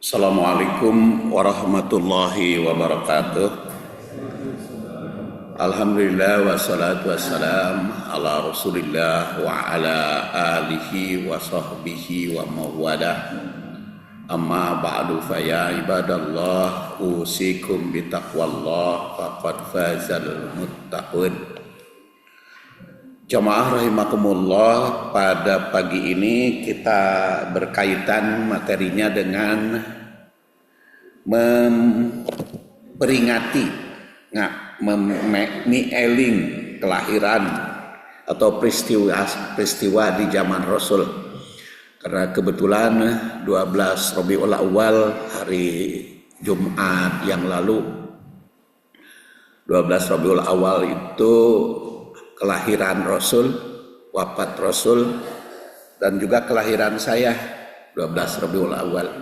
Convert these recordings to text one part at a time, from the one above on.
Assalamualaikum warahmatullahi wabarakatuh. Alhamdulillah wassalatu wassalam ala rasulillah wa ala alihi wa sahbihi wa mawalah. Amma ba'du faya ibadallah usikum bitaqwallah faqad fazal muttaqun. Jamaah rahimakumullah, pada pagi ini kita berkaitan materinya dengan memperingati mengeling kelahiran atau peristiwa di zaman Rasul. Karena kebetulan 12 Rabiul Awal, hari Jumat yang lalu, 12 Rabiul Awal itu kelahiran Rasul, wafat Rasul, dan juga kelahiran saya 12 Rabiul Awal.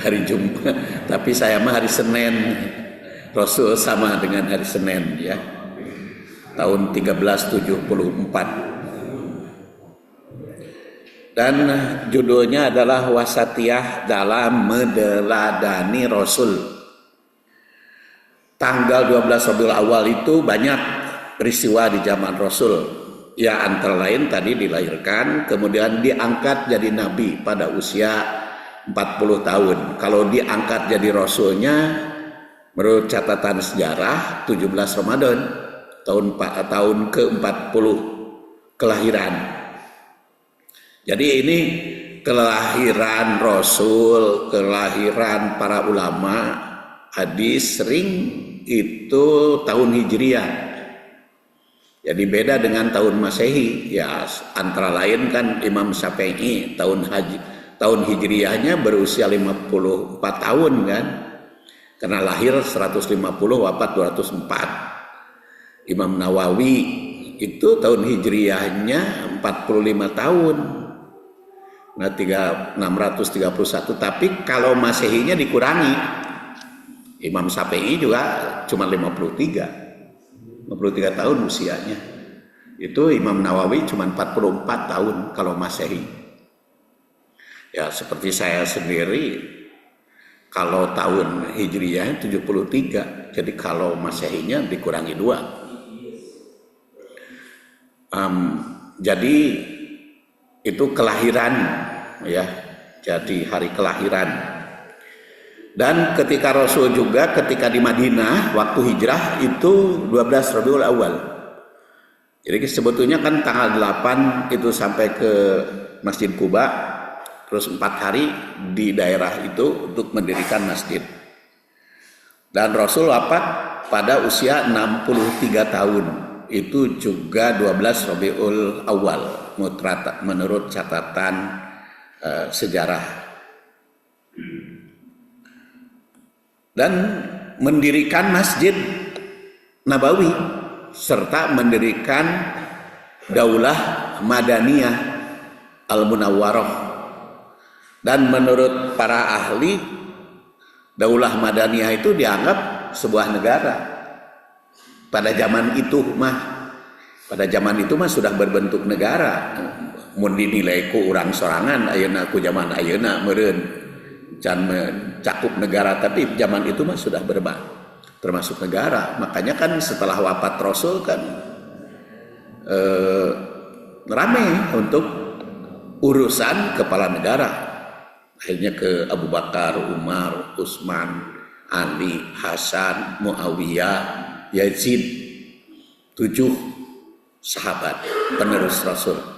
Hari Jumat, tapi saya mah hari Senin. Rasul sama dengan hari Senin ya. Tahun 1374. Dan judulnya adalah Wasatiyah dalam Meneladani Rasul. Tanggal 12 Rabiul Awal itu banyak peristiwa di zaman Rasul. Ya, antara lain tadi dilahirkan, kemudian diangkat jadi nabi pada usia 40 tahun. Kalau diangkat jadi rasulnya, menurut catatan sejarah 17 Ramadan, tahun ke-40 kelahiran. Jadi ini kelahiran Rasul, kelahiran para ulama hadis sering itu tahun Hijriah. Jadi beda dengan tahun Masehi. Ya, antara lain kan Imam Syafi'i tahun Hijriahnya berusia 54 tahun kan. Karena lahir 150, wafat 204. Imam Nawawi itu tahun Hijriahnya 45 tahun. Nah, 631, tapi kalau Masehinya dikurangi. Imam Syafi'i juga cuma 53 tahun usianya. Itu Imam Nawawi cuma 44 tahun kalau Masehi. Ya, seperti saya sendiri, kalau tahun Hijriah 73, jadi kalau Masehinya dikurangi 2. Jadi itu kelahiran ya, jadi hari kelahiran. Dan ketika Rasul juga ketika di Madinah waktu hijrah itu 12 Rabiul Awal. Jadi sebetulnya kan tanggal 8 itu sampai ke Masjid Quba, terus 4 hari di daerah itu untuk mendirikan masjid. Dan Rasul wafat pada usia 63 tahun. Itu juga 12 Rabiul Awal menurut catatan sejarah. Dan mendirikan Masjid Nabawi serta mendirikan Daulah Madaniyah Al-Munawwarah. Dan menurut para ahli, Daulah Madaniyah itu dianggap sebuah negara. Pada zaman itu mah sudah berbentuk negara. Mun dinilai ku urang sorangan ayeuna ku zaman ayeuna meureun can mencakup negara, tapi zaman itu mah sudah termasuk negara. Makanya kan setelah wafat Rasul kan rame untuk urusan kepala negara. Akhirnya ke Abu Bakar, Umar, Utsman, Ali, Hasan, Muawiyah, Yazid, 7 sahabat penerus Rasul.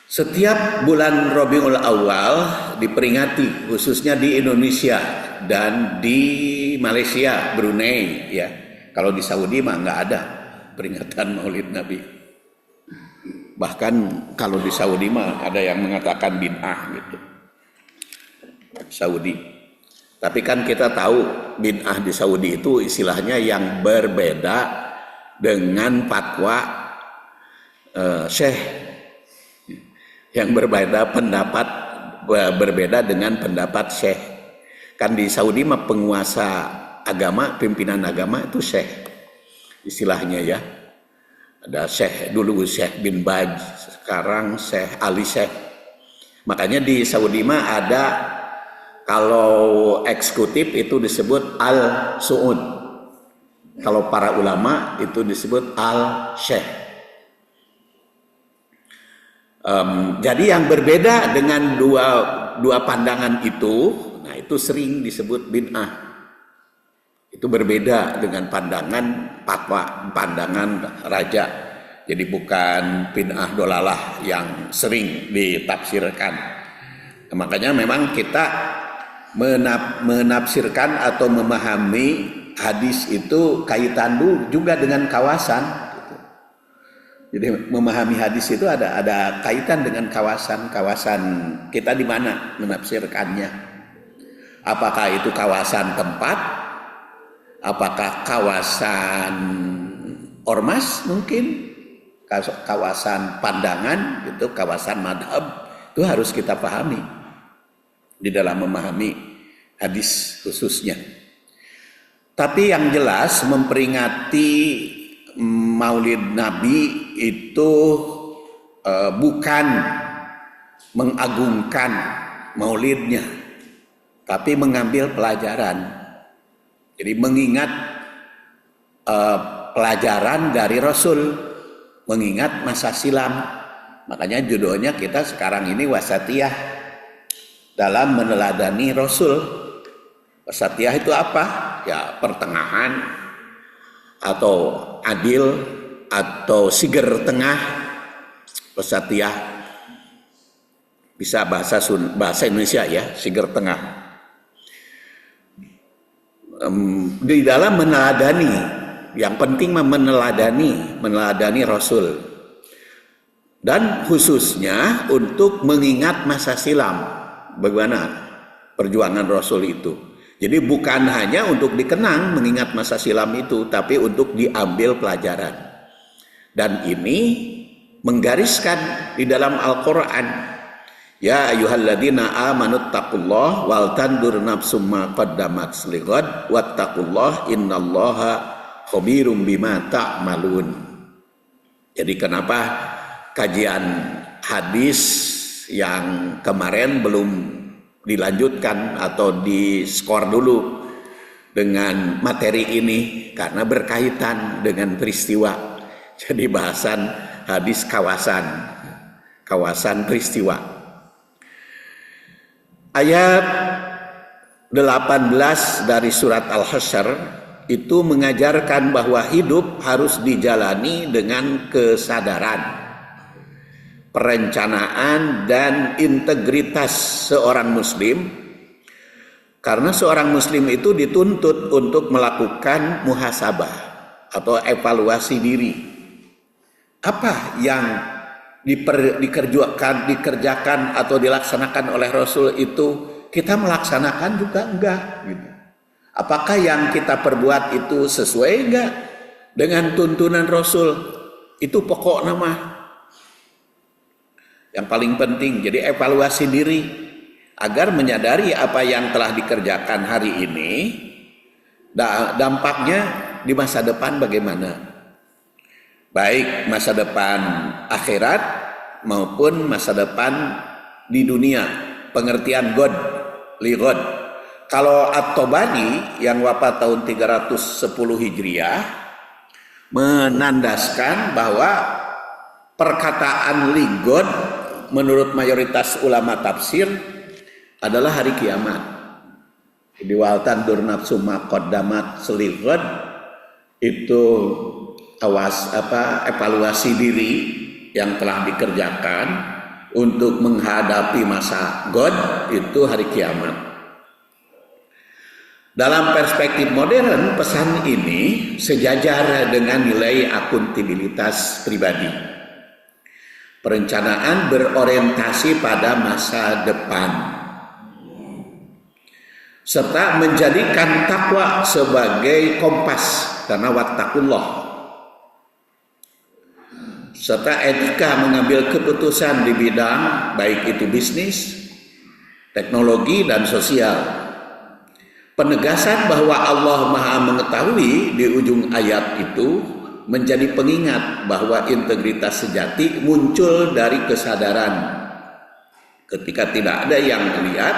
Setiap bulan Rabiul Awal diperingati, khususnya di Indonesia dan di Malaysia, Brunei ya. Kalau di Saudi mah nggak ada peringatan Maulid Nabi. Bahkan kalau di Saudi mah ada yang mengatakan bid'ah gitu. Saudi. Tapi kan kita tahu bid'ah di Saudi itu istilahnya yang berbeda dengan fatwa Syekh, yang berbeda dengan pendapat Syekh. Kan di Saudi mah penguasa agama, pimpinan agama itu Syekh istilahnya ya. Ada Syekh dulu Syekh bin Baz, sekarang Syekh Ali Syekh Makanya di Saudi mah ada, kalau eksekutif itu disebut al-su'ud. Kalau para ulama itu disebut al-syekh. Jadi yang berbeda dengan dua pandangan itu, nah itu sering disebut bid'ah. Itu berbeda dengan pandangan fatwa, pandangan raja. Jadi bukan bid'ah dolalah yang sering ditafsirkan. Makanya memang kita menafsirkan atau memahami hadis itu kaitan juga dengan kawasan. Gitu. Jadi memahami hadis itu ada kaitan dengan kawasan kita di mana menafsirkannya. Apakah itu kawasan tempat? Apakah kawasan ormas mungkin? Kawasan pandangan, itu kawasan madhab, itu harus kita pahami di dalam memahami hadis khususnya. Tapi yang jelas memperingati Maulid Nabi itu bukan mengagungkan maulidnya, tapi mengambil pelajaran. Jadi mengingat pelajaran dari Rasul, mengingat masa silam. Makanya judulnya kita sekarang ini wasatiyah, dalam meneladani Rasul. Wasatiyah itu apa? Ya pertengahan, atau adil, atau siger tengah. Wasatiyah bisa bahasa Indonesia ya, siger tengah. Di dalam meneladani, yang penting meneladani Rasul, dan khususnya untuk mengingat masa silam, bagaimana perjuangan Rasul itu. Jadi bukan hanya untuk dikenang mengingat masa silam itu, tapi untuk diambil pelajaran. Dan ini menggariskan di dalam Al-Quran, ya ayyuhalladzina amanuttaqullah wal tandur nafsum ma qaddamat lighad wattaqullah innallaha khabirum bima ta'malun. Jadi kenapa kajian hadis yang kemarin belum dilanjutkan atau diskor dulu dengan materi ini? Karena berkaitan dengan peristiwa. Jadi bahasan hadis kawasan peristiwa. Ayat 18 dari surat Al-Hasyr itu mengajarkan bahwa hidup harus dijalani dengan kesadaran, perencanaan, dan integritas seorang muslim. Karena seorang muslim itu dituntut untuk melakukan muhasabah atau evaluasi diri. Apa yang dikerjakan atau dilaksanakan oleh Rasul itu kita melaksanakan juga enggak gitu. Apakah yang kita perbuat itu sesuai enggak dengan tuntunan Rasul? Itu pokok nama yang paling penting. Jadi evaluasi diri agar menyadari apa yang telah dikerjakan hari ini, dampaknya di masa depan bagaimana, baik masa depan akhirat maupun masa depan di dunia. Pengertian God, li God. Kalau At-Tabari yang wafat tahun 310 Hijriah menandaskan bahwa perkataan li God menurut mayoritas ulama tafsir adalah hari kiamat. Di wal tandur nafsu ma qaddamat lighad itu evaluasi diri yang telah dikerjakan untuk menghadapi masa God, itu hari kiamat. Dalam perspektif modern, pesan ini sejajar dengan nilai akuntabilitas pribadi. Perencanaan berorientasi pada masa depan, serta menjadikan takwa sebagai kompas, karena wattaqullah, serta etika mengambil keputusan di bidang baik itu bisnis, teknologi, dan sosial. Penegasan bahwa Allah Maha Mengetahui di ujung ayat itu menjadi pengingat bahwa integritas sejati muncul dari kesadaran Ketika tidak ada yang melihat,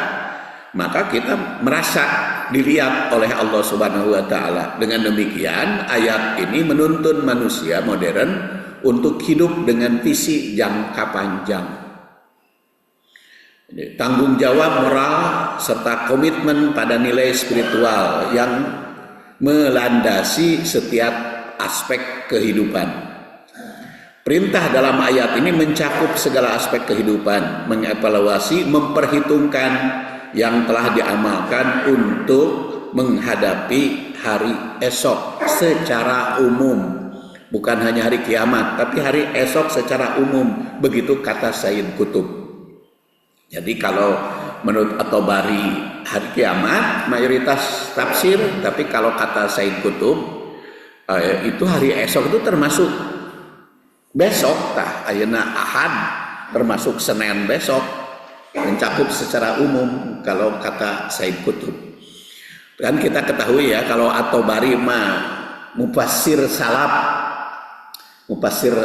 maka kita merasa dilihat oleh Allah Subhanahu wa taala. Dengan demikian, ayat ini menuntun manusia modern untuk hidup dengan visi jangka panjang. Jadi, tanggung jawab moral serta komitmen pada nilai spiritual yang melandasi setiap aspek kehidupan. Perintah dalam ayat ini mencakup segala aspek kehidupan, mengevaluasi, memperhitungkan yang telah diamalkan untuk menghadapi hari esok secara umum. Bukan hanya hari kiamat, tapi hari esok secara umum. Begitu kata Sayyid Qutb. Jadi kalau menurut At-Tabari hari kiamat, mayoritas tafsir, tapi kalau kata Sayyid Qutb, itu hari esok itu termasuk besok, ayeuna Ahad, termasuk Senin besok, mencakup secara umum kalau kata Sayyid Qutb. Kan kita ketahui ya, kalau At-Tabari mah mufassir salaf, mufassir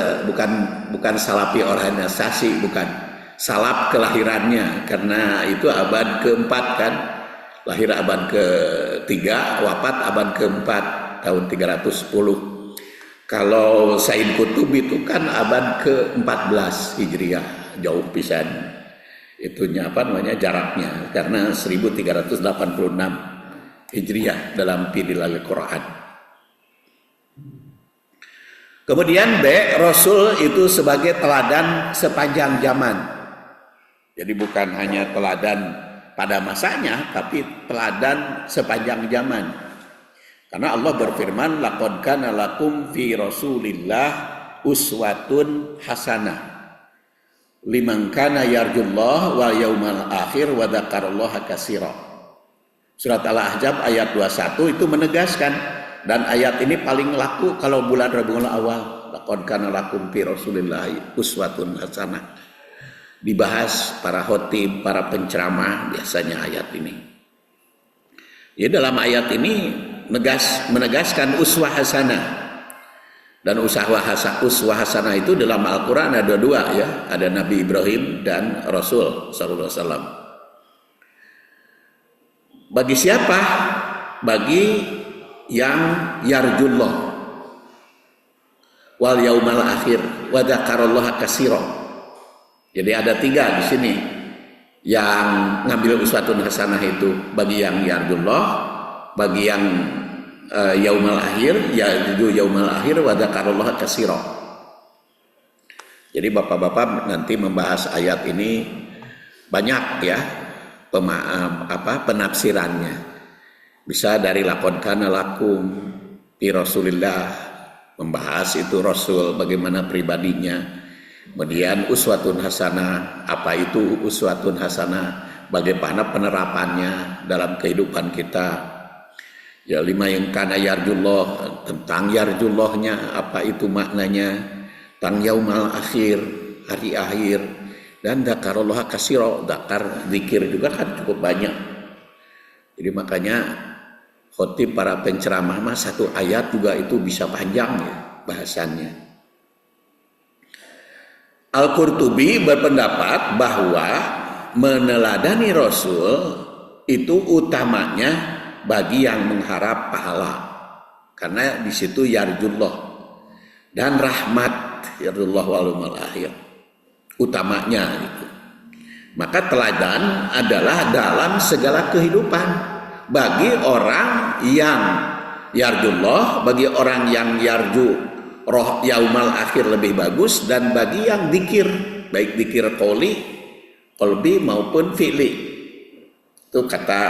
bukan salafi organisasi, bukan salaf kelahirannya, karena itu abad keempat kan, lahir abad ke-3, wafat abad ke-4 tahun 310. Kalau Sayyid Qutb itu kan abad ke-14 Hijriah, jauh pisan itunya jaraknya, karena 1386 Hijriah dalam Fidlil Quran. Kemudian B, Rasul itu sebagai teladan sepanjang zaman. Jadi bukan hanya teladan pada masanya, tapi teladan sepanjang zaman. Karena Allah berfirman, laqad kana lakum fi Rasulillah uswatun hasanah liman kana yarjullah wal yaumal akhir wa dzakarallaha katsira. Surat Al-Ahzab ayat 21 itu menegaskan, dan ayat ini paling laku kalau bulan Rabiul Awal. Laqad kana lakum fi Rasulillah uswatun hasanah. Dibahas para khotib, para penceramah biasanya ayat ini. Ya, dalam ayat ini menegaskan uswah hasanah. Dan uswah hasanah itu dalam Al-Quran ada dua ya, ada Nabi Ibrahim dan Rasul sallallahu alaihi wasallam. Bagi siapa? Bagi yang yarjullah wal yaumal akhir wa dzakarallaha katsira. Jadi ada 3 di sini yang ngambil uswatun hasanah itu, bagi yang yarjullah, bagi yang yaumal akhir, yaitu yaumal akhir wa dzakarallaha katsira. Jadi bapak-bapak nanti membahas ayat ini banyak ya penafsirannya. Bisa dari laqad kana lakum fi Rasulillah, membahas itu Rasul bagaimana pribadinya. Kemudian uswatun hasanah, apa itu uswatun hasanah, bagaimana penerapannya dalam kehidupan kita. Ya, 5 yang kana yarjullah, tentang yarjullahnya, apa itu maknanya, tentang yaumal akhir, hari akhir, dan dzakarallaha katsira, dzakar zikir juga kan cukup banyak. Jadi makanya khotib para penceramah mah 1 ayat juga itu bisa panjang ya bahasannya. Al-Qurtubi berpendapat bahwa meneladani Rasul itu utamanya bagi yang mengharap pahala, karena di situ yarjullah dan rahmat, yarjullah wal yaumal akhir utamanya itu. Maka teladan adalah dalam segala kehidupan bagi orang yang yarjullah, bagi orang yang yarju roh yaumal akhir lebih bagus, dan bagi yang zikir, baik zikir qalbi maupun fi'li. Itu kata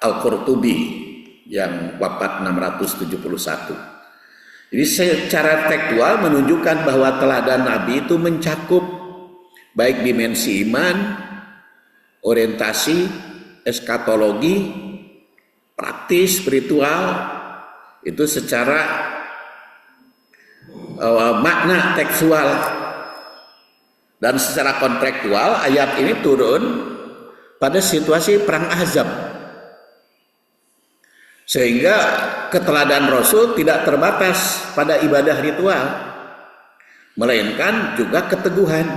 Al-Qurtubi yang wafat 671. Jadi secara tekstual menunjukkan bahwa teladan Nabi itu mencakup baik dimensi iman, orientasi, eskatologi, praktis, spiritual, itu secara makna tekstual. Dan secara kontraktual ayat ini turun pada situasi perang Ahzab, sehingga keteladan Rasul tidak terbatas pada ibadah ritual, melainkan juga keteguhan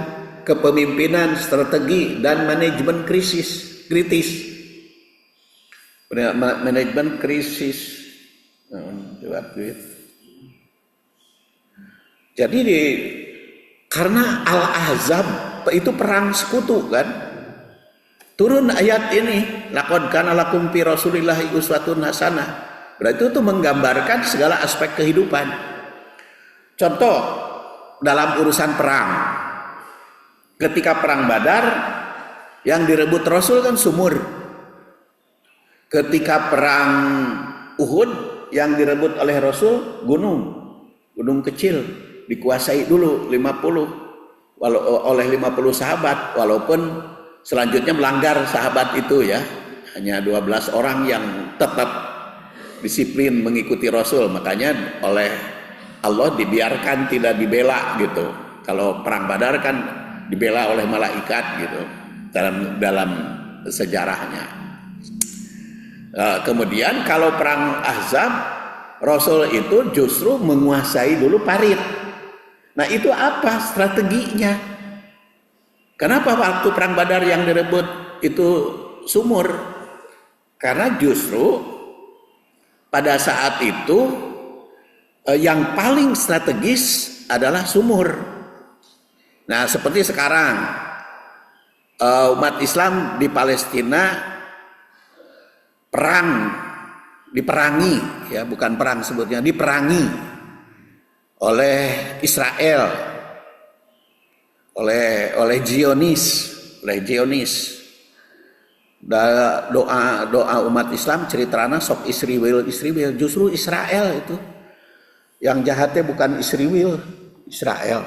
kepemimpinan, strategi, dan manajemen kritis. Manajemen krisis. Jadi karena Al-Ahzab itu perang sekutu kan, turun ayat ini, laqad kana lakum fi rasulillahi uswatun hasanah. Berarti itu menggambarkan segala aspek kehidupan. Contoh dalam urusan perang, ketika perang Badar yang direbut Rasul kan sumur. Ketika perang Uhud yang direbut oleh Rasul gunung kecil, dikuasai dulu 50 oleh 50 sahabat, walaupun selanjutnya melanggar sahabat itu ya, hanya 12 orang yang tetap disiplin mengikuti Rasul, makanya oleh Allah dibiarkan tidak dibela gitu. Kalau perang Badar kan dibela oleh malaikat gitu dalam sejarahnya. Kemudian kalau perang Ahzab, Rasul itu justru menguasai dulu parit. Nah itu apa strateginya? Kenapa waktu perang Badar yang direbut itu sumur? Karena justru pada saat itu yang paling strategis adalah sumur. Nah seperti sekarang umat Islam di Palestina diperangi ya, bukan perang sebutnya, diperangi oleh Israel, oleh Zionis. Doa umat Islam ceritana sok Israel, justru Israel itu yang jahatnya, bukan Israel.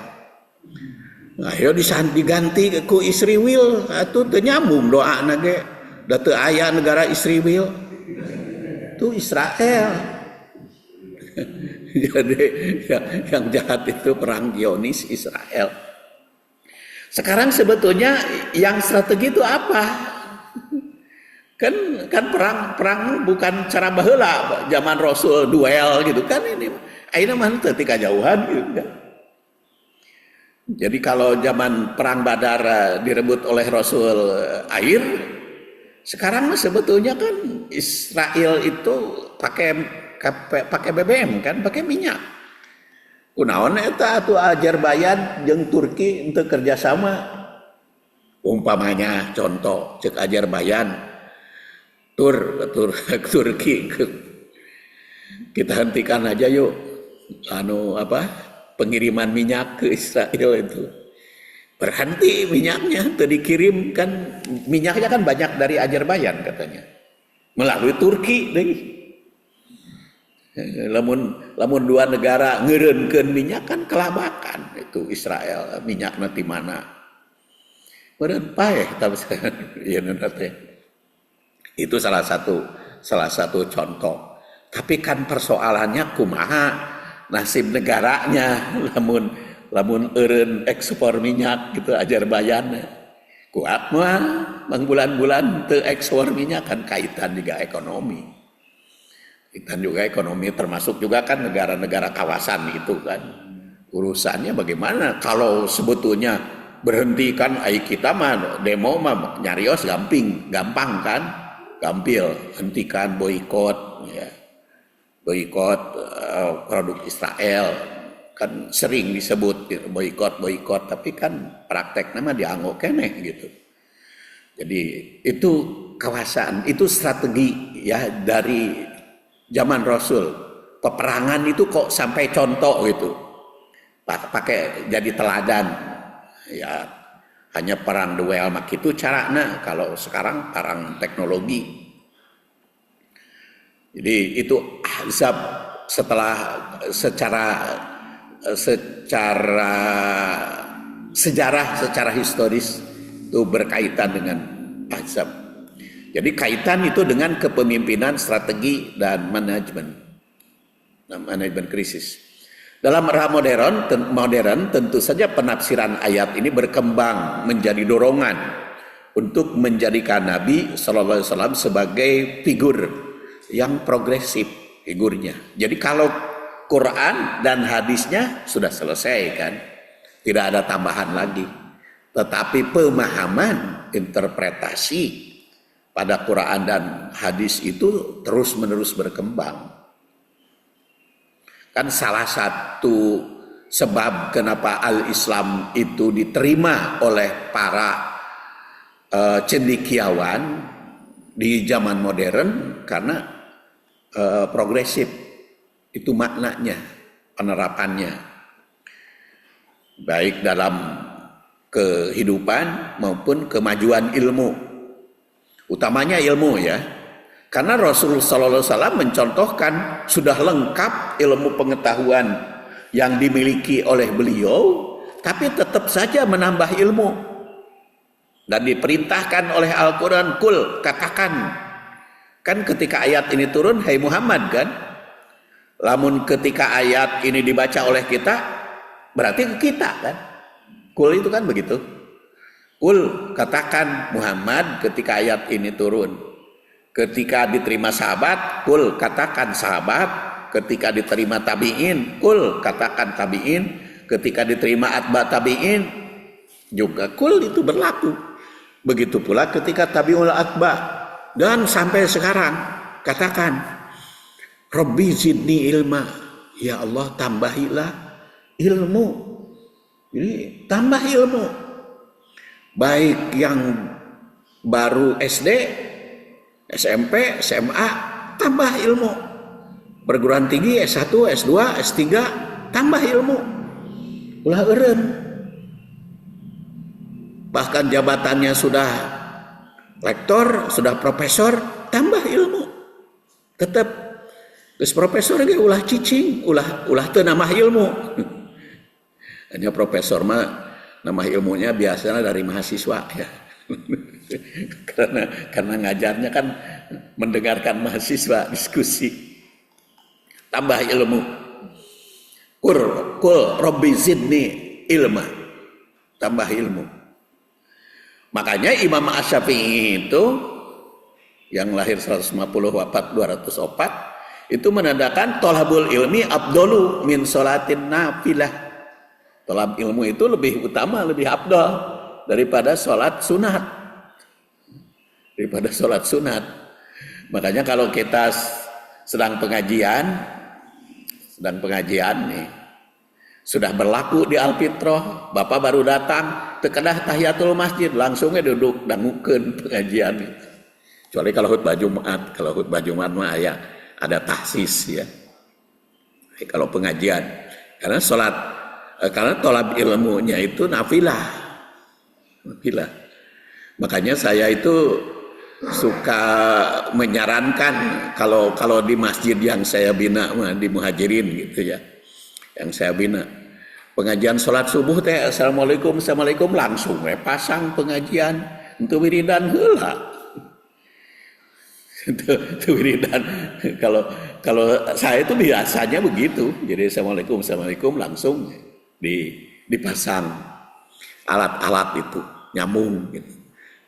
Nah, yo diganti ku Israel, atuh teu nyambung doa nage. Datu ayah negara Israel itu Israel. Jadi yang jahat itu perang Zionis Israel. Sekarang sebetulnya yang strategi itu apa? Kan perang bukan cara baheula zaman Rasul duel gitu kan, ini ayeuna mah teu ti kajauhan gitu kan. Jadi kalau zaman perang Badar direbut oleh Rasul air, sekarang sebetulnya kan Israel itu pakai BBM kan, pakai minyak. Kunaon eta atuh Azerbaijan jeung Turki untuk kerjasama. Umpamanya contoh cek Azerbaijan Turki kita hentikan aja yuk pengiriman minyak ke Israel itu. Berhenti minyaknya, tadi dikirim kan, minyaknya kan banyak dari Azerbaijan katanya, melalui Turki deh. Lamun dua negara ngereunkeun minyak kan kelabakan itu Israel, minyak nanti mana? Meureun paeh ya teh. Itu salah satu contoh. Tapi kan persoalannya kumaha nasib negaranya lamun eureun ekspor minyak gitu Azerbaijan kuat mah bulan-bulan teu ekspor minyak kan kaitan juga ekonomi. Termasuk juga kan negara-negara kawasan itu kan. Urusannya bagaimana kalau sebetulnya berhentikan kita mah demo mah nyarios gampang kan? Gampil, hentikan boikot ya. Boikot produk Israel. Kan sering disebut gitu, boikot, tapi kan prakteknya mah dianggap keneh gitu. Jadi itu kawasan, itu strategi ya dari zaman Rasul. Peperangan itu kok sampai contoh gitu, pakai jadi teladan ya. Hanya perang duel mak itu caranya, kalau sekarang perang teknologi. Jadi itu Ahzab secara sejarah, secara historis itu berkaitan dengan Ahzab. Jadi kaitan itu dengan kepemimpinan, strategi dan manajemen krisis. Dalam era modern tentu saja penafsiran ayat ini berkembang menjadi dorongan untuk menjadikan Nabi Sallallahu Alaihi Wasallam sebagai figur yang progresif figurnya. Jadi kalau Quran dan hadisnya sudah selesai kan, tidak ada tambahan lagi. Tetapi pemahaman, interpretasi pada Quran dan hadis itu terus-menerus berkembang. Kan salah satu sebab kenapa al-Islam itu diterima oleh para cendekiawan di zaman modern karena progresif. Itu maknanya, penerapannya. Baik dalam kehidupan maupun kemajuan ilmu. Utamanya ilmu ya. Karena Rasulullah SAW mencontohkan sudah lengkap ilmu pengetahuan yang dimiliki oleh beliau, tapi tetap saja menambah ilmu. Dan diperintahkan oleh Al-Quran, kul, katakan. Kan ketika ayat ini turun, hai Muhammad kan. Lamun ketika ayat ini dibaca oleh kita, berarti ke kita kan. Kul itu kan begitu. Kul, katakan Muhammad ketika ayat ini turun. Ketika diterima sahabat, kul, katakan sahabat. Ketika diterima tabi'in, kul, katakan tabi'in. Ketika diterima atba tabi'in, juga kul itu berlaku. Begitu pula ketika tabi'ul atba. Dan sampai sekarang, katakan, Rabbi zidni ilma. Ya Allah, tambahilah ilmu. Jadi tambah ilmu. Baik yang baru SD, SMP, SMA, tambah ilmu. Perguruan tinggi S1, S2, S3, tambah ilmu. Ulah eureun. Bahkan jabatannya sudah lektor, sudah profesor, tambah ilmu. Tetap geus profesor ge ulah cicing, ulah teu nambah ilmu. Hanya profesor mah nama ilmunya biasanya dari mahasiswa ya. karena ngajarnya kan mendengarkan mahasiswa diskusi. Tambah ilmu. Kul Rabbi zidni ilma. Tambah ilmu. Makanya Imam Asy-Syafi'i itu yang lahir 150 wafat 204 itu menandakan tolabul ilmi afdalu min sholatin nafilah. Tolab ilmu itu lebih utama, lebih afdal daripada sholat sunat. Daripada sholat sunat. Makanya kalau kita sedang pengajian nih, sudah berlaku di Alfitroh, Bapak baru datang, tekedah tahiyatul masjid, langsungnya duduk dangukeun pengajian. Kecuali kalau khutbah Jumat mah ada tahsis ya. Kalau pengajian, karena tolab ilmunya itu nafilah. Makanya saya itu suka menyarankan kalau di masjid yang saya bina di Muhajirin gitu ya, yang saya bina pengajian sholat subuh teh assalamualaikum langsung pasang pengajian untuk wiridan heula. Itu wiridan. Kalau saya itu biasanya begitu, jadi assalamualaikum langsung dipasang alat-alat itu nyambung gitu.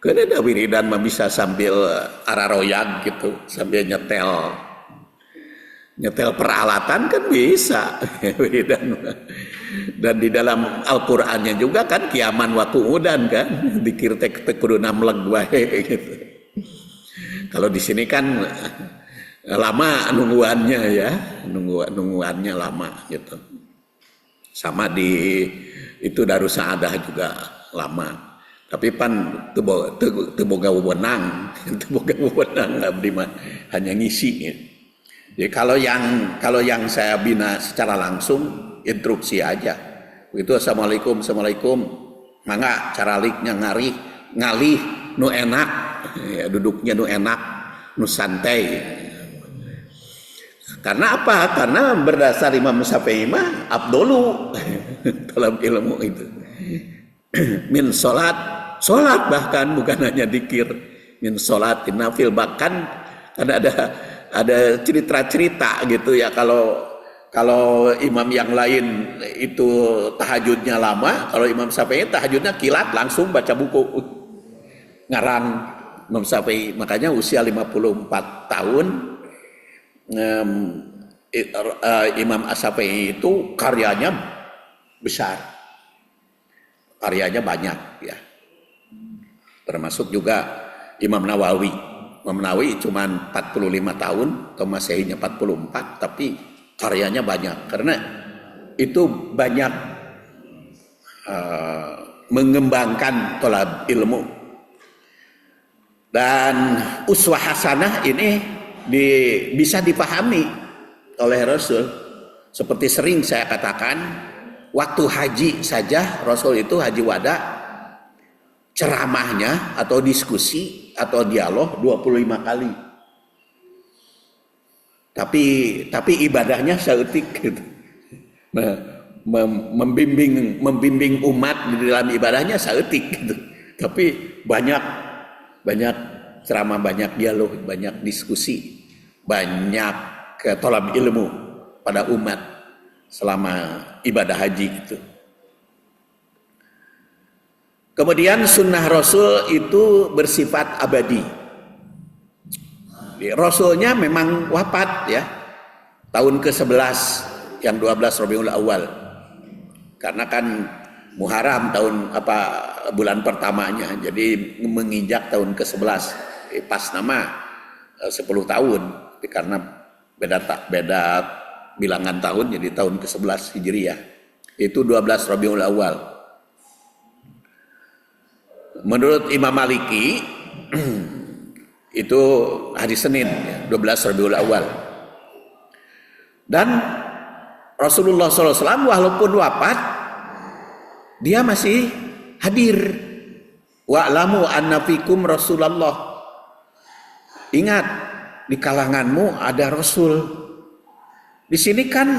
Karena ada wiridan mah bisa sambil araroyan gitu, sambil nyetel peralatan kan bisa wiridan. Dan di dalam Al-Qur'annya juga kan kiaman wa qu'udan kan, dikir teh kudu namleg wae gitu. Kalau di sini kan lama nungguannya ya, nungguannya lama gitu. Sama di itu Darus Saadah juga lama. Tapi pan teu boga wewenang abdi mah hanya ngisi. Jadi kalau yang saya bina secara langsung instruksi aja. Begitu assalamualaikum, mangga caraliknya ngalih nu enak, ya, duduknya nu enak, nu santai. Karena apa? Karena berdasar Imam Syafi'i mah abdolu dalam ilmu itu. Min solat bahkan bukan hanya dikir, min sholatin nafil, bahkan ada cerita-cerita gitu ya, kalau imam yang lain itu tahajudnya lama, kalau Imam Syafi'i tahajudnya kilat langsung baca buku ngarang Imam Syafi'i. Makanya usia 54 tahun Imam Syafi'i itu karyanya besar. karyanya banyak ya. Termasuk juga Imam Nawawi. Imam Nawawi cuma 45 tahun, atau Masehinya 44, tapi karyanya banyak karena itu banyak mengembangkan tolab ilmu. Dan uswah hasanah ini bisa dipahami oleh Rasul. Seperti sering saya katakan, waktu haji saja Rasul itu haji wada, ceramahnya atau diskusi atau dialog 25 kali. Tapi ibadahnya saeutik gitu. Membimbing umat di dalam ibadahnya saeutik gitu. Tapi banyak ceramah, banyak dialog, banyak diskusi, banyak tolab ilmu pada umat selama ibadah haji itu. Kemudian sunnah Rasul itu bersifat abadi. Rasulnya memang wafat ya tahun ke-11 yang 12 Rabiul Awal. Karena kan Muharram bulan pertamanya, jadi menginjak tahun ke-11. Pas nama 10 tahun, karena beda bilangan tahun, jadi tahun ke-11 Hijriah. Itu 12 Rabiul Awal. Menurut Imam Maliki itu hari Senin, 12 Rabiul Awal. Dan Rasulullah SAW walaupun wafat, dia masih hadir. Wa'lamu anna fikum Rasulullah. Ingat, di kalanganmu ada Rasul. Di sini kan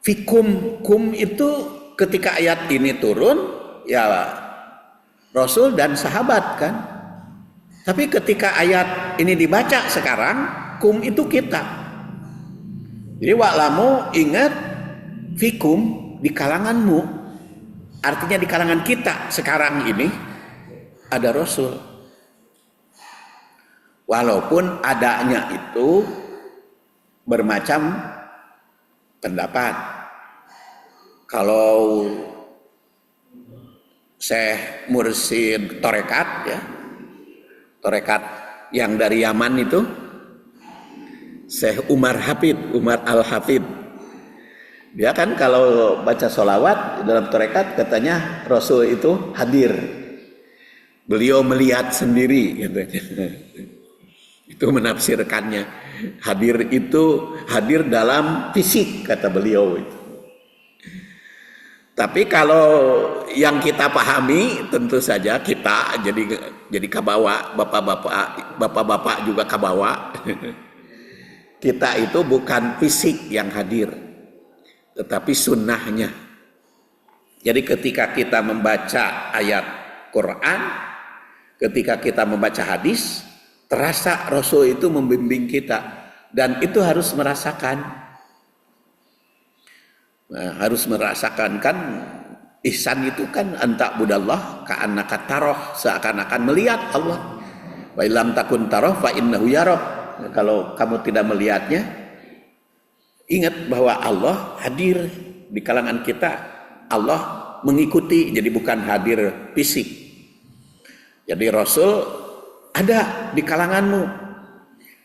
fikum, kum itu ketika ayat ini turun, ya Rasul dan sahabat kan. Tapi ketika ayat ini dibaca sekarang, kum itu kita. Jadi wa'lamu, ingat, fikum, di kalanganmu, artinya di kalangan kita sekarang ini ada Rasul. Walaupun adanya itu bermacam pendapat. Kalau Syekh Mursyid Torekat ya, Torekat yang dari Yaman itu, Syekh Umar Al-Hafid. Dia kan kalau baca sholawat dalam Torekat katanya Rasul itu hadir. Beliau melihat sendiri gitu. Itu menafsirkannya. Hadir itu hadir dalam fisik kata beliau itu. Tapi kalau yang kita pahami tentu saja kita jadi kabawa, bapak-bapak juga kabawa. Kita itu bukan fisik yang hadir, tetapi sunnahnya. Jadi ketika kita membaca ayat Quran, ketika kita membaca hadis, terasa Rasul itu membimbing kita, dan itu harus merasakan. Nah, harus merasakan kan, ihsan itu kan anta budallah ka'annaka taroh, seakan-akan melihat Allah. Wa illam takun taroh fa innahu yaroh. Nah, kalau kamu tidak melihatnya, ingat bahwa Allah hadir di kalangan kita. Allah mengikuti, jadi bukan hadir fisik. Jadi Rasul ada di kalanganmu.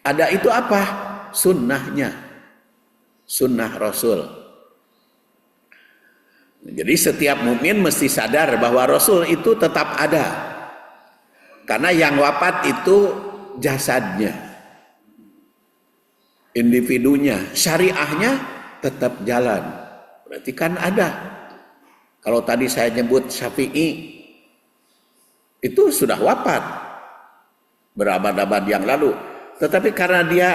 Ada itu apa? Sunnahnya. Sunnah Rasul. Jadi setiap mukmin mesti sadar bahwa Rasul itu tetap ada. Karena yang wafat itu jasadnya, individunya, syariahnya tetap jalan. Berarti kan ada. Kalau tadi saya nyebut Syafi'i, itu sudah wafat berabad-abad yang lalu. Tetapi karena dia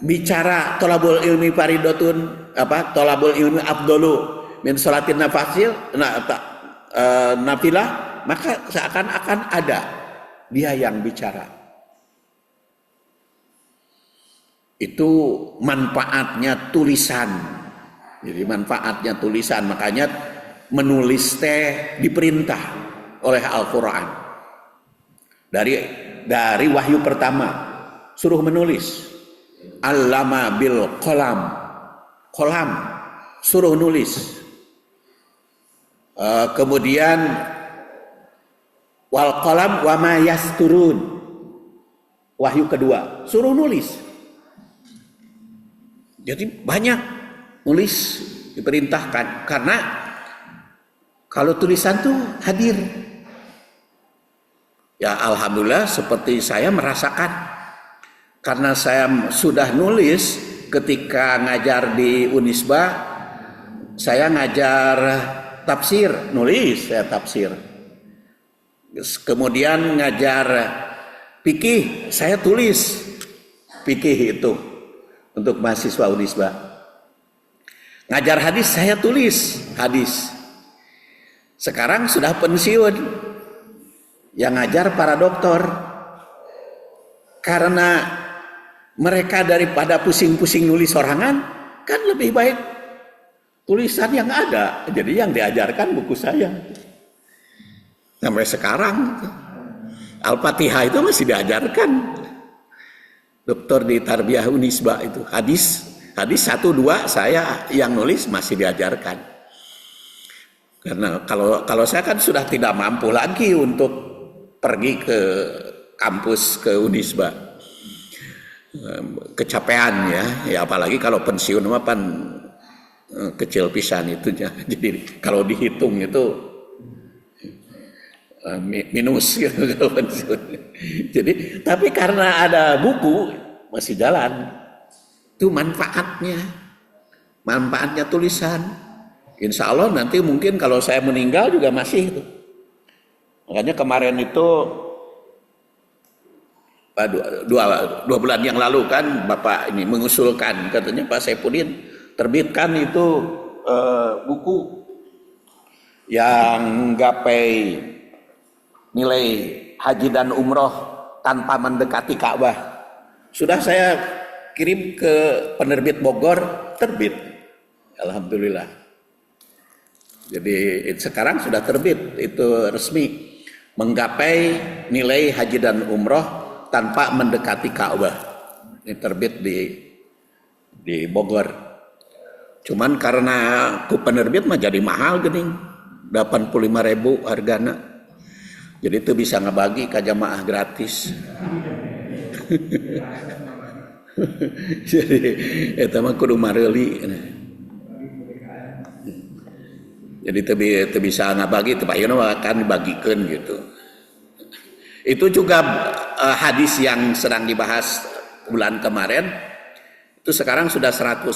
bicara tolabul ilmi faridotun, tolabul ilmi afdolu min sholatin nafilah, maka seakan-akan ada dia yang bicara. Itu manfaatnya tulisan. Jadi manfaatnya tulisan, makanya menulis teh diperintah oleh Al-Quran. Dari wahyu pertama suruh menulis. Allama bil qalam, suruh nulis. Kemudian wal qalam wa ma yasturun. Wahyu kedua, suruh nulis. Jadi banyak nulis diperintahkan karena kalau tulisan tuh hadir. Ya alhamdulillah seperti saya merasakan karena saya sudah nulis ketika ngajar di Unisba, saya ngajar tafsir, nulis saya tafsir. Kemudian ngajar fikih, saya tulis fikih itu untuk mahasiswa Unisba. Ngajar hadis, saya tulis hadis. Sekarang sudah pensiun, yang ngajar para dokter. Karena mereka daripada pusing-pusing nulis sorangan, kan lebih baik tulisan yang ada. Jadi yang diajarkan buku saya. Sampai sekarang Al-Fatihah itu masih diajarkan. Dokter di Tarbiyah Unisba itu hadis 1, 2 saya yang nulis masih diajarkan. Karena kalau saya kan sudah tidak mampu lagi untuk pergi ke kampus ke Unisba. Kecapean ya apalagi kalau pensiun kan kecil pisan itu. Jadi kalau dihitung itu minus gitu kalau pensiun. Jadi tapi karena ada buku masih jalan. Itu manfaatnya tulisan. Insya Allah nanti mungkin kalau saya meninggal juga masih itu. Makanya kemarin itu dua bulan yang lalu kan Bapak ini mengusulkan, katanya Pak Saipudin terbitkan itu buku yang gapai nilai haji dan umroh tanpa mendekati Ka'bah. Sudah saya kirim ke penerbit Bogor, terbit. Alhamdulillah. Jadi sekarang sudah terbit, itu resmi. Menggapai nilai haji dan umroh tanpa mendekati Ka'bah. Ini terbit di Bogor. Cuman karena ku penerbit mah jadi mahal gening. 85.000 hargana. Jadi itu bisa ngebagi ke jamaah gratis. Jadi eta mah kudu mareuli. Jadi itu bisa ngabagi teu ayeuna akan dibagikeun gitu. Itu juga hadis yang sedang dibahas bulan kemarin itu sekarang sudah 140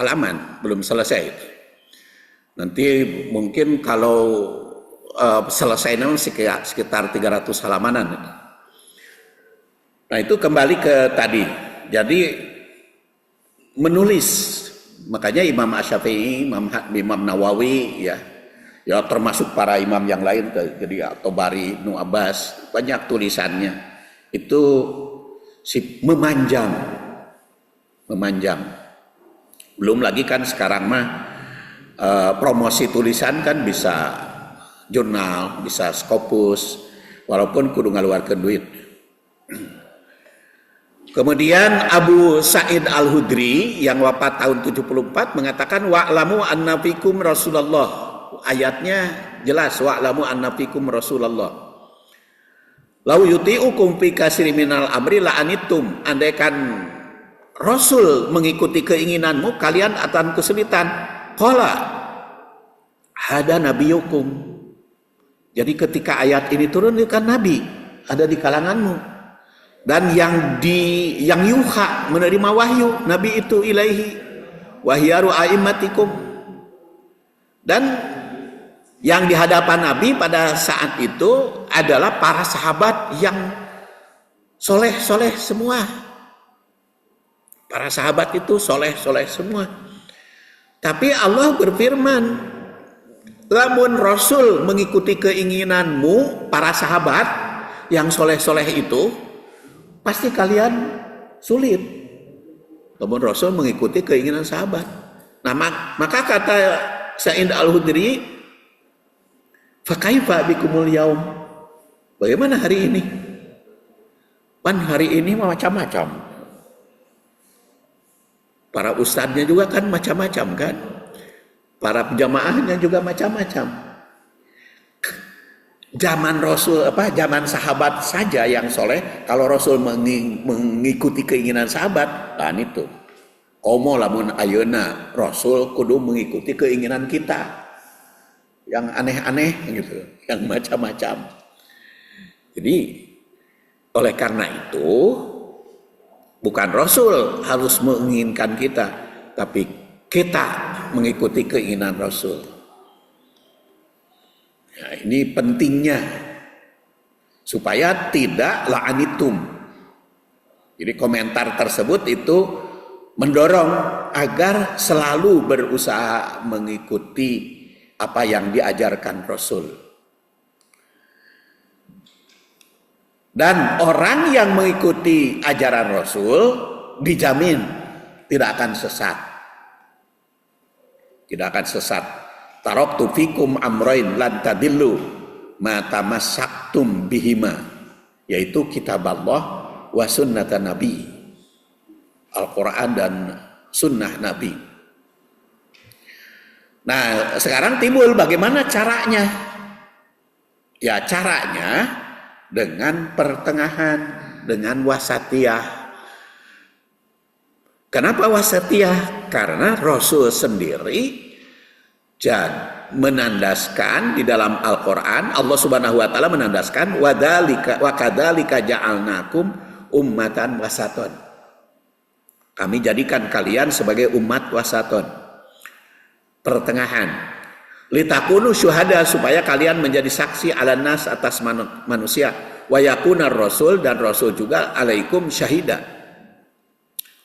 halaman, belum selesai itu. Nanti mungkin kalau selesainya sekitar 300 halamanan. Nah itu kembali ke tadi. Jadi menulis, makanya Imam Asy-Syafi'i, Imam Nawawi ya termasuk para imam yang lain, jadi At-Tabari, Ibnu Abbas, banyak tulisannya itu memanjang. Belum lagi kan sekarang mah promosi tulisan kan bisa jurnal, bisa Scopus, walaupun kudu ngaluarkeun duit. Kemudian Abu Sa'id Al-Hudri yang wafat tahun 74 mengatakan wa'lamu anna fikum Rasulullah. Ayatnya jelas wa'lamu anna fikum Rasulullah. Lau yuti'ukum fi katsirin minal amri la'anittum. Andaikan Rasul mengikuti keinginanmu, kalian akan kesulitan. Qala hada nabiyukum. Jadi ketika ayat ini turun itu kan nabi ada di kalanganmu. Dan yang yuha menerima wahyu nabi itu ilaihi wahyaru a'immatikum. Dan yang di hadapan nabi pada saat itu adalah para sahabat yang soleh-soleh semua. Para sahabat itu soleh-soleh semua. Tapi Allah berfirman, lamun Rasul mengikuti keinginanmu para sahabat yang soleh-soleh itu, pasti kalian sulit. Lamun Rasul mengikuti keinginan sahabat. Nah maka kata Sa'id Al-Hudri, fakaifa bikumul yaum. Bagaimana hari ini? Pan hari ini macam-macam. Para ustadznya juga kan macam-macam kan. Para jamaahnya juga macam-macam. zaman Rasul zaman sahabat saja yang soleh. Kalau Rasul mengikuti keinginan sahabat, kan itu. Komo lamun ayeuna Rasul kudu mengikuti keinginan kita. Yang aneh-aneh gitu, yang macam-macam. Jadi oleh karena itu bukan Rasul harus menginginkan kita, tapi kita mengikuti keinginan Rasul. Nah, ini pentingnya supaya tidak la'anitum. Jadi komentar tersebut itu mendorong agar selalu berusaha mengikuti apa yang diajarkan Rasul. Dan orang yang mengikuti ajaran Rasul dijamin tidak akan sesat. Tidak akan sesat. Taraktu fikum amrain lan tadillu ma tamassaktum bihima, yaitu kitab Allah wa sunnatan Nabi. Al-Quran dan sunnah Nabi. Nah, sekarang timbul bagaimana caranya? Ya, caranya dengan pertengahan, dengan wasatiyah. Kenapa wasatiyah? Karena Rasul sendiri menandaskan di dalam Al-Quran, Allah Subhanahu wa Ta'ala menandaskan wa kadzalika ja'alnakum ummatan wasaton. Kami jadikan kalian sebagai umat wasaton, pertengahan. Litakunu syuhada, supaya kalian menjadi saksi ala nas, atas manusia. Wa yakunar rasul, dan Rasul juga alaikum syahida.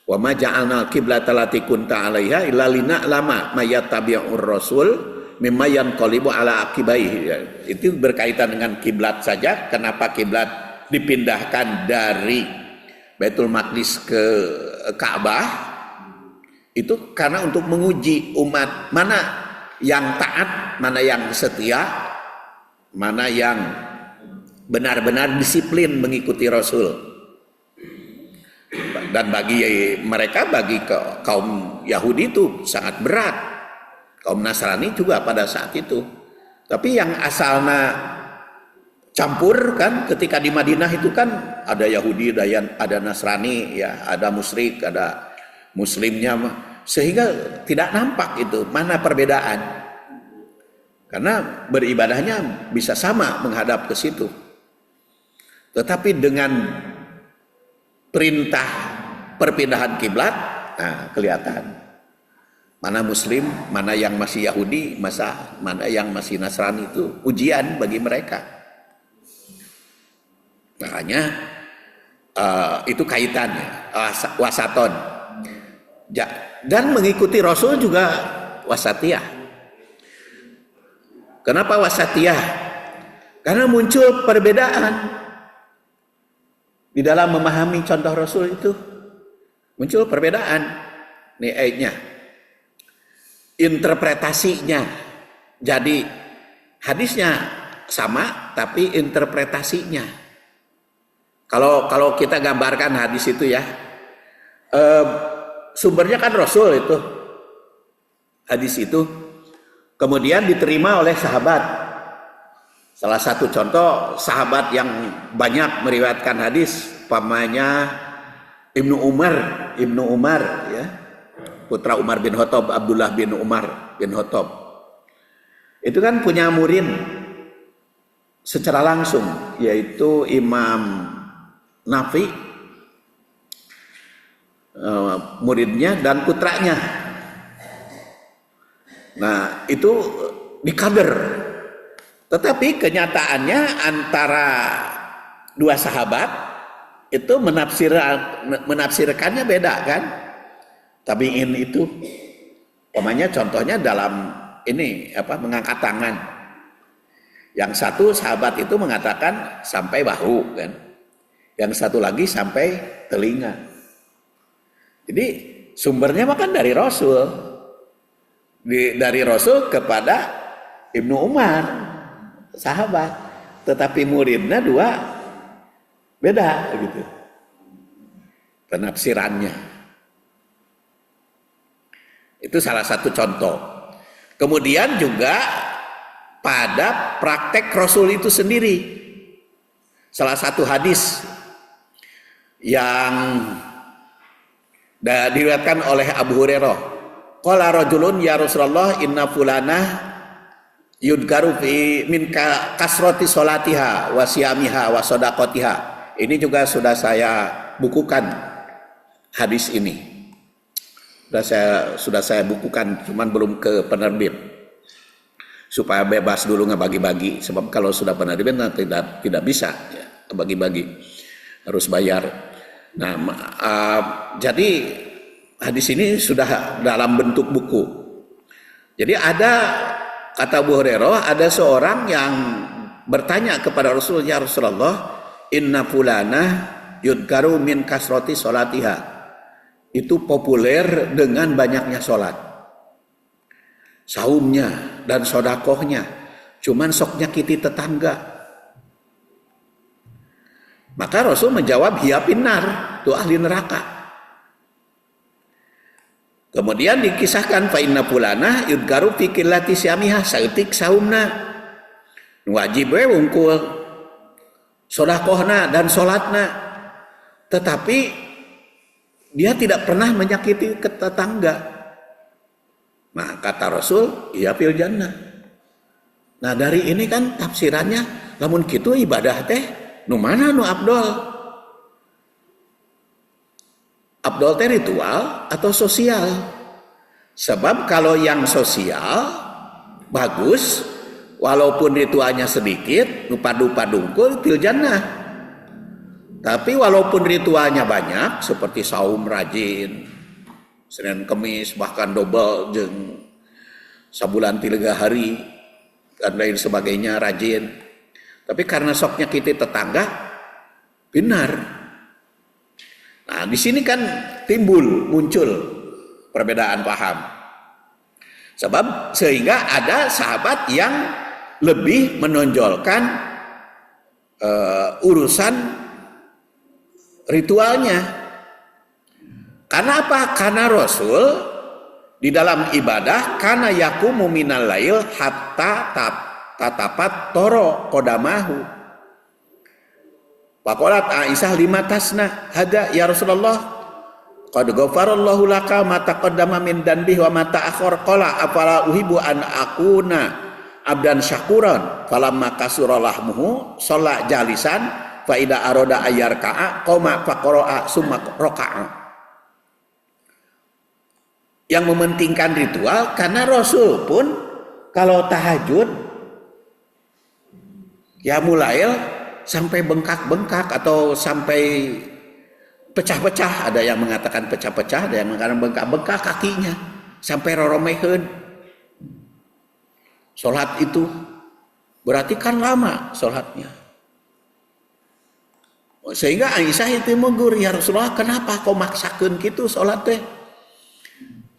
Wa ma ja'alna qiblata lati kunta 'alaiha illa lina'lama may yattabi'ur rasul mimma yanqalibu ala aqibaihi. Itu berkaitan dengan kiblat saja. Kenapa kiblat dipindahkan dari Baitul Maqdis ke Ka'bah? Itu karena untuk menguji umat mana yang taat, mana yang setia, mana yang benar-benar disiplin mengikuti Rasul. Dan bagi mereka, bagi kaum Yahudi itu sangat berat. Kaum Nasrani juga pada saat itu. Tapi yang asalnya campur kan, ketika di Madinah itu kan ada Yahudi, ada Nasrani, ya, ada musyrik, ada Muslimnya, sehingga tidak nampak itu mana perbedaan. Karena beribadahnya bisa sama menghadap ke situ. Tetapi dengan perintah perpindahan kiblat, nah, kelihatan mana Muslim, mana yang masih Yahudi, mana yang masih Nasrani, itu ujian bagi mereka. Makanya itu kaitannya wasaton. Dan mengikuti Rasul juga wasatiyah. Kenapa wasatiyah? Karena muncul perbedaan di dalam memahami contoh Rasul itu. Muncul perbedaan. Nih ayatnya. Interpretasinya. Jadi hadisnya sama, tapi interpretasinya. Kalau kita gambarkan hadis itu ya, sumbernya kan Rasul itu, hadis itu, kemudian diterima oleh sahabat. Salah satu contoh sahabat yang banyak meriwayatkan hadis, pamannya Ibnu Umar, ya, putra Umar bin Khattab, Abdullah bin Umar bin Khattab. Itu kan punya murid secara langsung, yaitu Imam Nafi, muridnya dan putranya. Nah, itu dikader. Tetapi kenyataannya antara dua sahabat itu menafsirkannya beda kan. Tabi'in itu, umpamanya contohnya dalam ini mengangkat tangan. Yang satu sahabat itu mengatakan sampai bahu kan. Yang satu lagi sampai telinga. Jadi sumbernya makan dari Rasul. Dari Rasul kepada Ibnu Umar, sahabat. Tetapi muridnya dua, beda gitu penafsirannya. Itu salah satu contoh. Kemudian juga pada praktek Rasul itu sendiri. Salah satu hadis yang diriwayatkan oleh Abu Hurairah, qala rajulun ya Rasulullah inna fulanah yudgaru fi min kasrati salatiha wa siyamiha wa sadaqatiha. Ini juga sudah saya bukukan hadis ini. Sudah saya bukukan, cuman belum ke penerbit. Supaya bebas dulu ngebagi-bagi, sebab kalau sudah penerbit tidak bisa ya, bagi-bagi, harus bayar. Nah, jadi hadis ini sudah dalam bentuk buku. Jadi ada, kata Abu Hurairah, ada seorang yang bertanya kepada Rasul, ya Rasulullah, inna fulana yudgaru min kasroti sholatiha. Itu populer dengan banyaknya sholat, saumnya dan sodakohnya, cuman sok nyakiti tetangga. Maka Rasul menjawab, hiya pinnar, itu ahli neraka. Kemudian dikisahkan, fa inna fulana yudgaru fi qillati syamiha, saeutik saumna, wajib we wungkul sodakohna dan solatna, tetapi dia tidak pernah menyakiti tetangga. Nah, kata Rasul, iya fil jannah. Nah, dari ini kan tafsirannya, lamun kitu ibadah teh nu mana nu abdol? Abdol teh ritual atau sosial? Sebab kalau yang sosial bagus, walaupun ritualnya sedikit, nu padu-padungkul fil jannah. Tapi walaupun ritualnya banyak, seperti saum rajin, Senin Kemis bahkan double jeung sabulan 3 hari dan lain sebagainya rajin. Tapi karena soknya kita tetangga, benar. Nah, di sini kan muncul perbedaan paham. Sebab sehingga ada sahabat yang lebih menonjolkan urusan ritualnya. Karena apa? Karena Rasul di dalam ibadah kana yakumu minal lail hatta tatapat toro kodamahu. Faqalat Aisyah limatasna hada ya Rasulullah qad ghafarallahu laka ma taqaddama min danbihi wa ma ta'akhkhar qala afala uhibbu an akuna abdan syakuran falamma kasura lahmuhu shalla jalisan fa ida arada ayyarka'a qoma faqara'a summa raka'a. Yang mementingkan ritual, karena Rasul pun kalau tahajud ya mulai sampai bengkak-bengkak atau sampai pecah-pecah, ada yang mengatakan pecah-pecah, ada yang mengatakan bengkak-bengkak kakinya sampai roromeheun. Salat itu berarti kan lama salatnya. Sehingga Aisyah itu menggur, ya Rasulullah kenapa kau maksakeun kitu salat teh?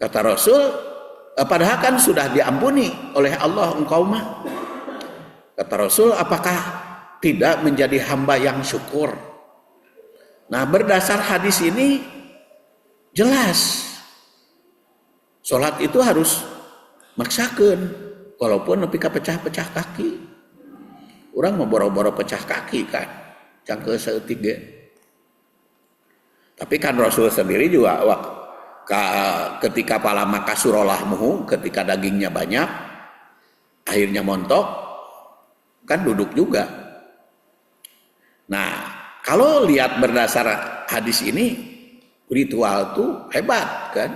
Kata Rasul, padahal kan sudah diampuni oleh Allah engkau mah. Kata Rasul, apakah tidak menjadi hamba yang syukur? Nah, berdasar hadis ini jelas salat itu harus maksakeun, walaupun nepi ka pecah-pecah kaki. Urang mau boro-boro pecah kaki kan, cangkeu saeutik ge. Tapi kan Rasul sendiri juga ketika pala maka surolahmuhu, ketika dagingnya banyak, akhirnya montok, kan duduk juga. Nah, kalau lihat berdasar hadis ini, ritual itu hebat kan,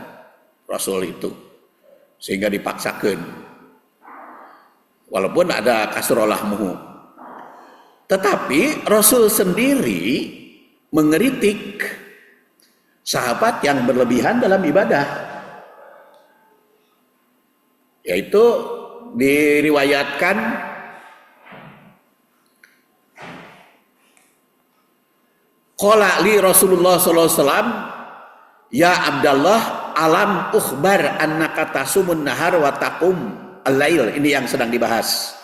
Rasul itu, sehingga dipaksakan. Walaupun ada kasurolahmuhu, tetapi Rasul sendiri mengeritik sahabat yang berlebihan dalam ibadah, yaitu diriwayatkan qala li Rasulullah sallallahu alaihi wasallam ya Abdullah alam ukhbar annaka tasumun nahar wa taqum al-lail. Ini yang sedang dibahas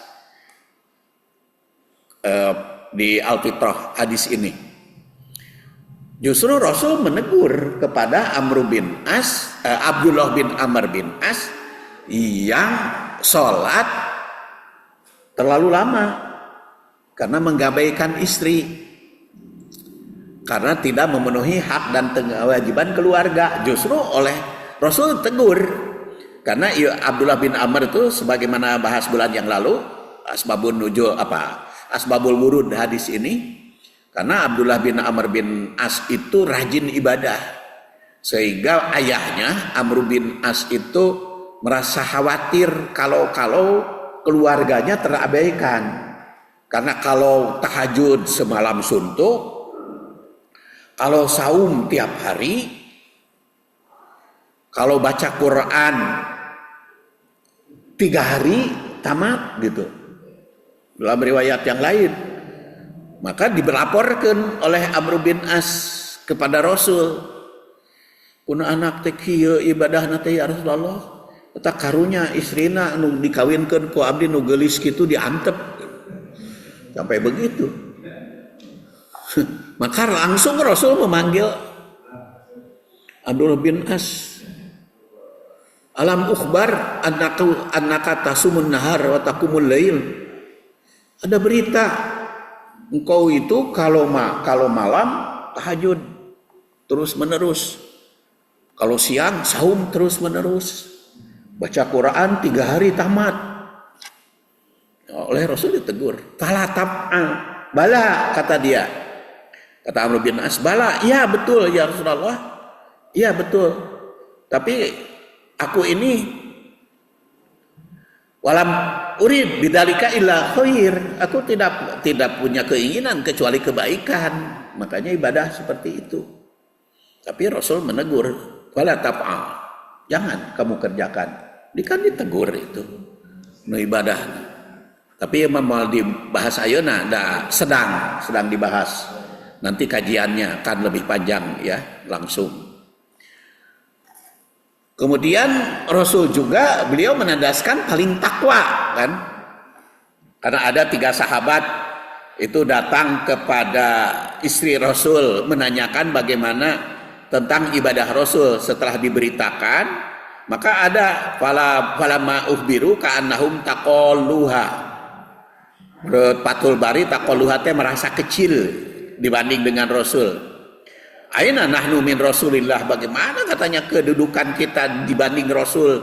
di Al-Fitrah hadis ini. Justru Rasul menegur kepada Abdullah bin Amr bin As yang sholat terlalu lama karena menggabaikan istri, karena tidak memenuhi hak dan kewajiban keluarga. Justru oleh Rasul tegur, karena Abdullah bin Amr itu sebagaimana bahas bulan yang lalu, asbabul wurud hadis ini, karena Abdullah bin Amr bin As itu rajin ibadah, sehingga ayahnya Amr bin As itu merasa khawatir kalau keluarganya terabaikan. Karena kalau tahajud semalam suntuk, kalau saum tiap hari, kalau baca Quran 3 hari tamat gitu. Dalam riwayat yang lain, maka dilaporkan oleh Amr bin As kepada Rasul, kuna anak teh kieu ibadahna teh ya Rasulullah, eta karunya istrina nu dikawinkeun ku abdi nu geulis kitu diantep. Sampai begitu. Maka langsung Rasul memanggil Abdullah bin As. Alam ukhbar annaka tasumun nahar wa taqumul lail. Ada berita engkau itu kalau malam tahajud terus menerus, kalau siang saum terus menerus, baca Quran 3 hari tamat. Oleh Rasul ditegur, fala tab'a, bala, kata dia. Kata Amr bin As, bala, iya betul ya Rasulullah, iya betul. Tapi aku ini walam urid bidzalika illa khair, aku tidak punya keinginan kecuali kebaikan, makanya ibadah seperti itu. Tapi Rasul menegur, fala tab'a, jangan kamu kerjakan. Dia kan ditegur itu, nu ibadah. Tapi mau dibahas ayeuna, sedang dibahas. Nanti kajiannya akan lebih panjang ya, langsung. Kemudian Rasul juga beliau menandaskan paling takwa kan. Karena ada 3 sahabat itu datang kepada istri Rasul menanyakan bagaimana tentang ibadah Rasul setelah diberitakan, maka ada falamma uhbiru ka'annahum taqalluha. Menurut Fathul Bari, taqalluha teh merasa kecil dibanding dengan Rasul. Aina nahnu min Rasulillah, bagaimana katanya kedudukan kita dibanding Rasul.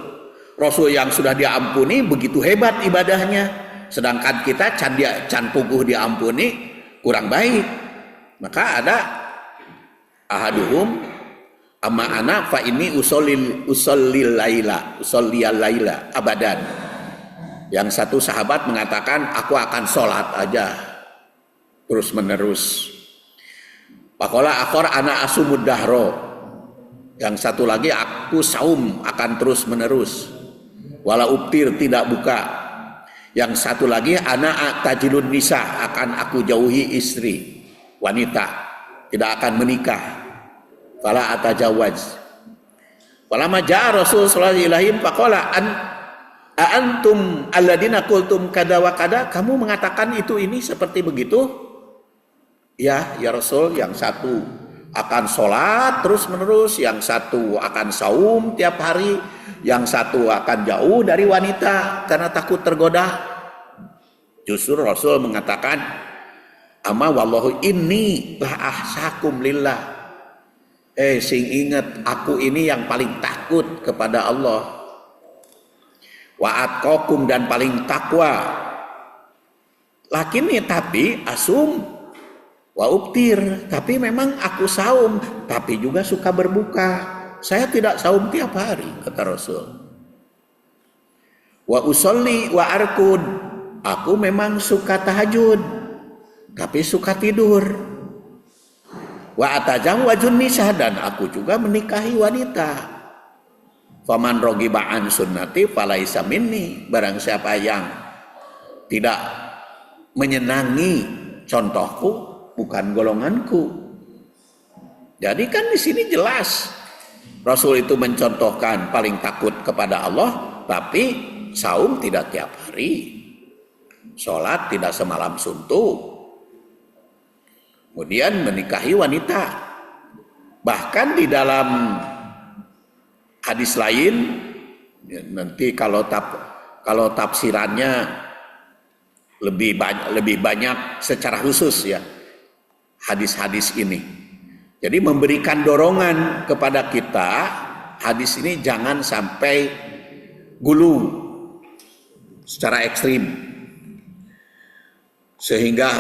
Rasul yang sudah diampuni begitu hebat ibadahnya, sedangkan kita can puguh diampuni kurang baik. Maka ada ahaduhum amma ana fa ini usallil laila abadan. Yang satu sahabat mengatakan, aku akan sholat aja terus menerus. Pakola akor ana asumud dahro. Yang satu lagi, aku saum akan terus menerus. Wala uptir, tidak buka. Yang satu lagi, ana tajilun nisa, akan aku jauhi istri wanita, tidak akan menikah. Fala atajawaz. Falamma jaa Rasul sallallahu alaihi wasallam faqala antum alladina qultum kada wa kada, kamu mengatakan itu ini seperti begitu? Ya Rasul, yang satu akan sholat terus menerus, yang satu akan saum tiap hari, yang satu akan jauh dari wanita karena takut tergoda. Justru Rasul mengatakan, amma wallahu inni la ahsakum lillah. Sing ingat, aku ini yang paling takut kepada Allah. Wa atqakum, dan paling takwa. Lakini tapi asum wa uptir, tapi memang aku saum, tapi juga suka berbuka. Saya tidak saum tiap hari, kata Rasul. Wa usolli wa arkud, aku memang suka tahajud, tapi suka tidur. Wa atajawwajun nisa, dan aku juga menikahi wanita. Faman rogiba an sunnati falaisa minni, barang siapa yang tidak menyenangi contohku bukan golonganku. Jadi kan di sini jelas Rasul itu mencontohkan paling takut kepada Allah, tapi saum tidak tiap hari, sholat tidak semalam suntuk, kemudian menikahi wanita. Bahkan di dalam hadis lain, nanti kalau tafsirannya lebih banyak secara khusus ya hadis-hadis ini. Jadi memberikan dorongan kepada kita, hadis ini jangan sampai gulu secara ekstrim sehingga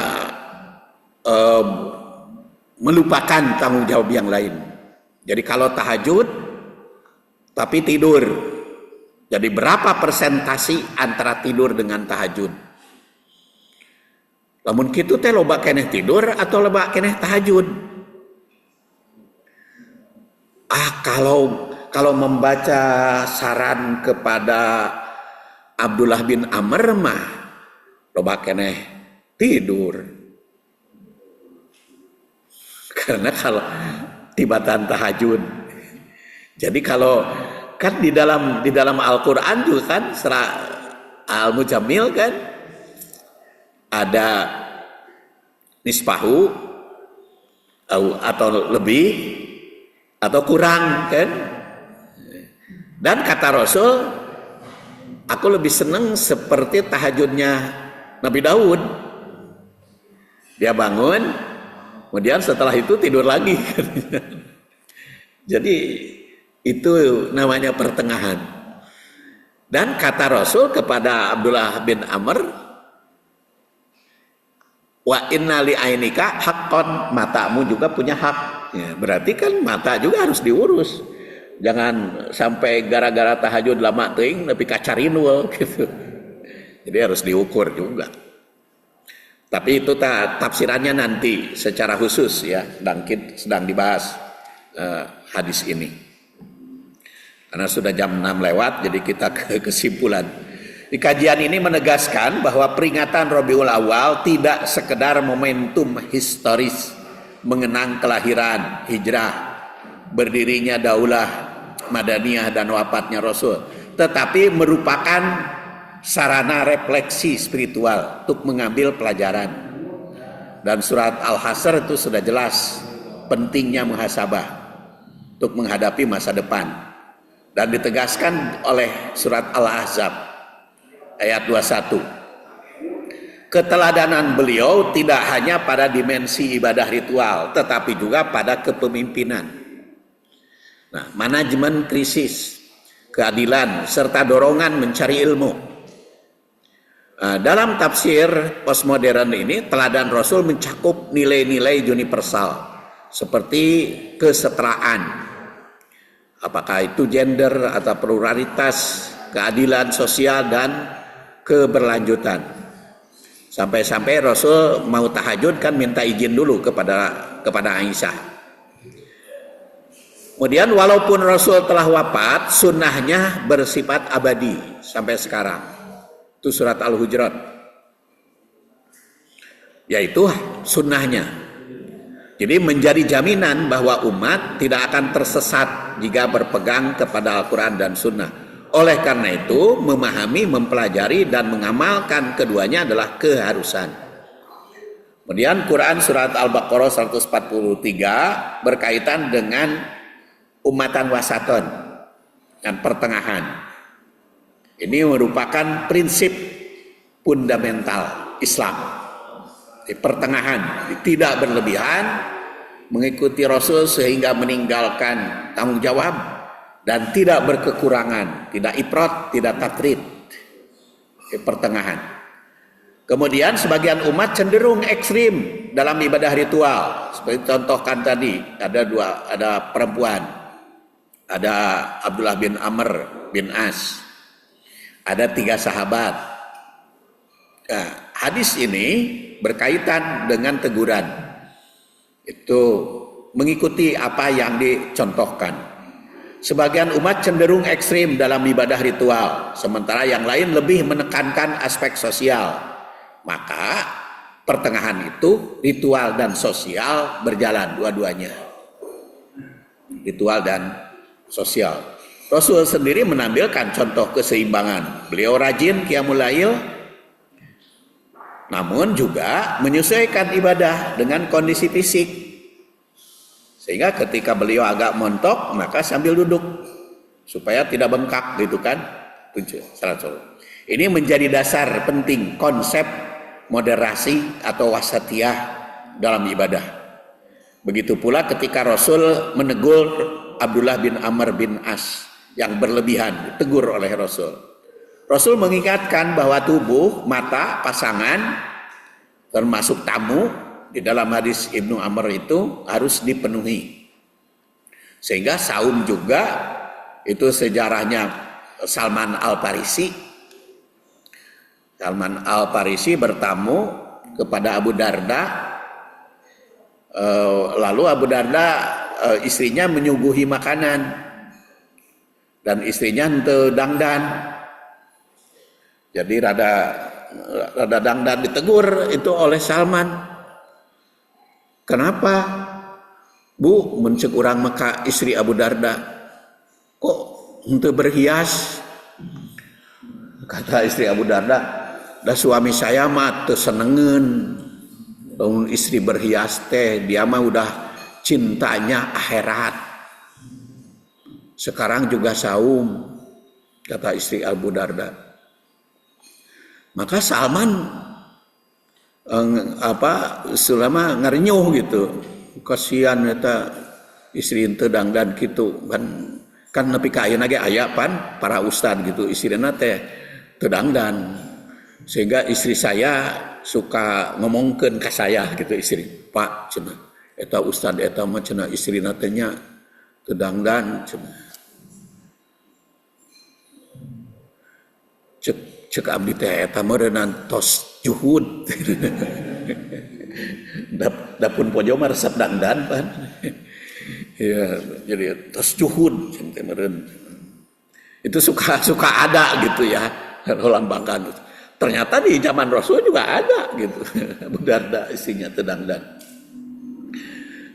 melupakan tanggung jawab yang lain. Jadi kalau tahajud tapi tidur, jadi berapa persentasi antara tidur dengan tahajud? Lamun kitu teh loba keneh tidur atau loba keneh tahajud? Kalau membaca saran kepada Abdullah bin Amr mah loba keneh tidur. Karena kalau tibatan tahajud. Jadi kalau kan di dalam Al-Qur'an juga kan surah Al-Mujammil kan ada nisfahu atau lebih atau kurang kan. Dan kata Rasul, aku lebih senang seperti tahajudnya Nabi Daud. Dia bangun, kemudian setelah itu tidur lagi. Jadi itu namanya pertengahan. Dan kata Rasul kepada Abdullah bin Amr, wa inna li ainika haqqan, matamu juga punya hak. Ya, berarti kan mata juga harus diurus. Jangan sampai gara-gara tahajud lama teuing nepi ka carinul gitu. Jadi harus diukur juga. Tapi itu tafsirannya nanti secara khusus ya, sedang dibahas hadis ini. Karena sudah jam 6 lewat, jadi kita ke kesimpulan. Di kajian ini menegaskan bahwa peringatan Rabiul Awal tidak sekedar momentum historis mengenang kelahiran, hijrah, berdirinya daulah Madaniyah dan wafatnya Rasul, tetapi merupakan sarana refleksi spiritual untuk mengambil pelajaran. Dan surat Al-Hasr itu sudah jelas pentingnya muhasabah untuk menghadapi masa depan. Dan ditegaskan oleh surat Al-Ahzab ayat 21. Keteladanan beliau tidak hanya pada dimensi ibadah ritual, tetapi juga pada kepemimpinan. Nah, manajemen krisis, keadilan, serta dorongan mencari ilmu. Dalam tafsir postmodern ini, teladan Rasul mencakup nilai-nilai universal seperti kesetaraan, apakah itu gender atau pluralitas, keadilan sosial dan keberlanjutan. Sampai-sampai Rasul mau tahajud kan minta izin dulu kepada Aisyah. Kemudian walaupun Rasul telah wafat, sunnahnya bersifat abadi sampai sekarang. Itu surat Al-Hujurat. Yaitu sunnahnya. Jadi menjadi jaminan bahwa umat tidak akan tersesat jika berpegang kepada Al-Quran dan Sunnah. Oleh karena itu, memahami, mempelajari, dan mengamalkan keduanya adalah keharusan. Kemudian Quran surat Al-Baqarah 143 berkaitan dengan umatan wasaton, dan pertengahan. Ini merupakan prinsip fundamental Islam. Di pertengahan, tidak berlebihan, mengikuti Rasul sehingga meninggalkan tanggung jawab, dan tidak berkekurangan, tidak ifrat, tidak tafrit. Di pertengahan. Kemudian sebagian umat cenderung ekstrim dalam ibadah ritual. Seperti contohkan tadi, ada perempuan, ada Abdullah bin Amr bin As, ada 3 sahabat. Nah, hadis ini berkaitan dengan teguran. Itu mengikuti apa yang dicontohkan. Sebagian umat cenderung ekstrim dalam ibadah ritual, sementara yang lain lebih menekankan aspek sosial. Maka pertengahan itu ritual dan sosial berjalan dua-duanya. Ritual dan sosial. Rasul sendiri menampilkan contoh keseimbangan. Beliau rajin qiyamul lail, namun juga menyesuaikan ibadah dengan kondisi fisik. Sehingga ketika beliau agak montok, maka sambil duduk supaya tidak bengkak gitu kan. Ini menjadi dasar penting konsep moderasi atau wasatiyah dalam ibadah. Begitu pula ketika Rasul menegur Abdullah bin Amr bin As yang berlebihan, ditegur oleh Rasul. Rasul mengingatkan bahwa tubuh, mata, pasangan, termasuk tamu, di dalam hadis Ibnu Amr itu harus dipenuhi. Sehingga saum juga, itu sejarahnya Salman Al-Farisi. Salman Al-Farisi bertamu kepada Abu Darda. Lalu Abu Darda istrinya menyuguhi makanan dan istrinya henteu dangdan. Jadi rada dangdan, ditegur itu oleh Salman. Kenapa? Bu, mencek urang maka istri Abu Darda kok henteu berhias? Kata istri Abu Darda, da suami saya mah teu senengeun istri berhias teh, dia mah udah cintanya akhirat. Sekarang juga saum, kata istri Abu Darda. Maka Salman selama ngarenyuh gitu. Kasihan eta istri teu dangdan kitu kan nepi ka ayeuna ge aya pan para ustad gitu istrina teh teu dangdan. Sehingga istri saya suka ngomongkeun ka saya gitu istri, Pak cenah eta ustad eta mah cenah istrina teh nya teu dangdan cenah. Cek abdi teh eta meureunnan tos juhud. Dapun pojo mah resep dangdan pan. Ya, jadi tos juhud cenah meureun. Itu suka ada gitu ya, lambangkan gitu. Ternyata di zaman Rasul juga ada gitu. Abu Darda istrinya teu dangdan.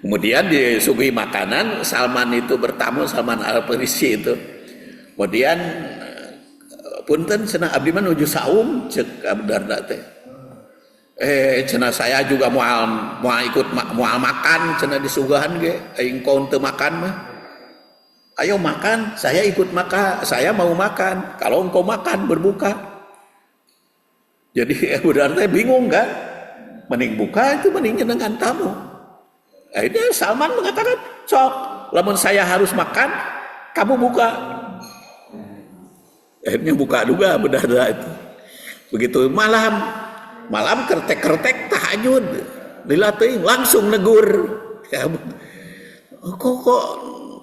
Kemudian disuguhi makanan, Salman itu bertamu, Salman Al-Farisi itu. Kemudian punten cenah abdi mah nuju saum cek Abu Darda teh. Cenah saya juga moal ikut moal makan cenah disuguhan ge, aing engkau teu makan mah. Ayo makan, saya ikut makan, saya mau makan. Kalau engkau makan berbuka. Jadi Abu Darda bingung kan, mending buka itu mending nyenengkan tamu. Akhirnya Salman mengatakan, sok, lamun saya harus makan, kamu buka. Akhirnya buka juga Abu Darda itu. Begitu malam kertek tahajud, lila teuing langsung negur. Ya, kok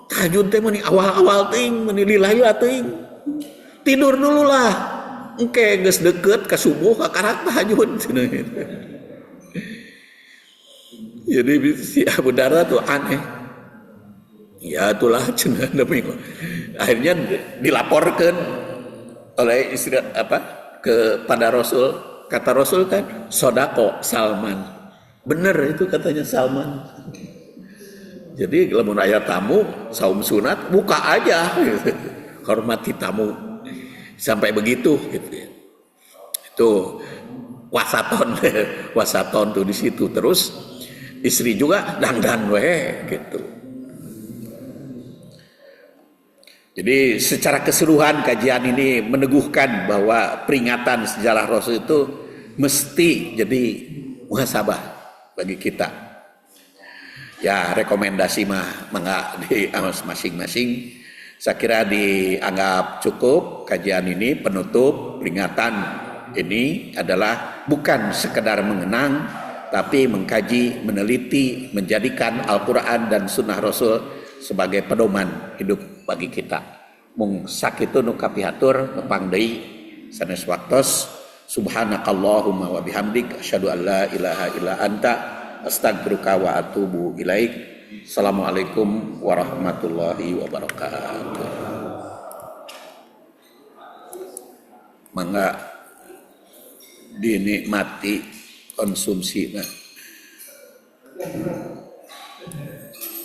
tahajud teh meni awal teuing, meni lila teuing. Tidur dulu lah. Engke geus deukeut ka subuh kakarak tahajud. Jadi si Abu Darda tuh aneh. Ya itulah cenah demi. Akhirnya dilaporkan oleh istri kepada Rasul. Kata Rasul kan, sodako Salman. Bener itu katanya Salman. Jadi kalau mau ayat tamu saum sunat buka aja. Hormati tamu. Sampai begitu gitu ya. Itu wasaton tuh di situ. Terus istri juga dangdan we gitu. Jadi secara keseluruhan kajian ini meneguhkan bahwa peringatan sejarah Rasul itu mesti jadi muhasabah bagi kita. Ya rekomendasi mah di masing-masing. Saya kira dianggap cukup kajian ini, penutup peringatan ini adalah bukan sekedar mengenang, tapi mengkaji, meneliti, menjadikan Al-Quran dan Sunnah Rasul sebagai pedoman hidup bagi kita. Mung sakitu nu kapihatur nepang deui sanes waktos. Subhanakallahumma wa bihamdik asyhadu an la ilaha illa anta astaghfiruka wa atubu ilaik. Assalamualaikum warahmatullahi wabarakatuh. Mangga dinikmati konsumsinya.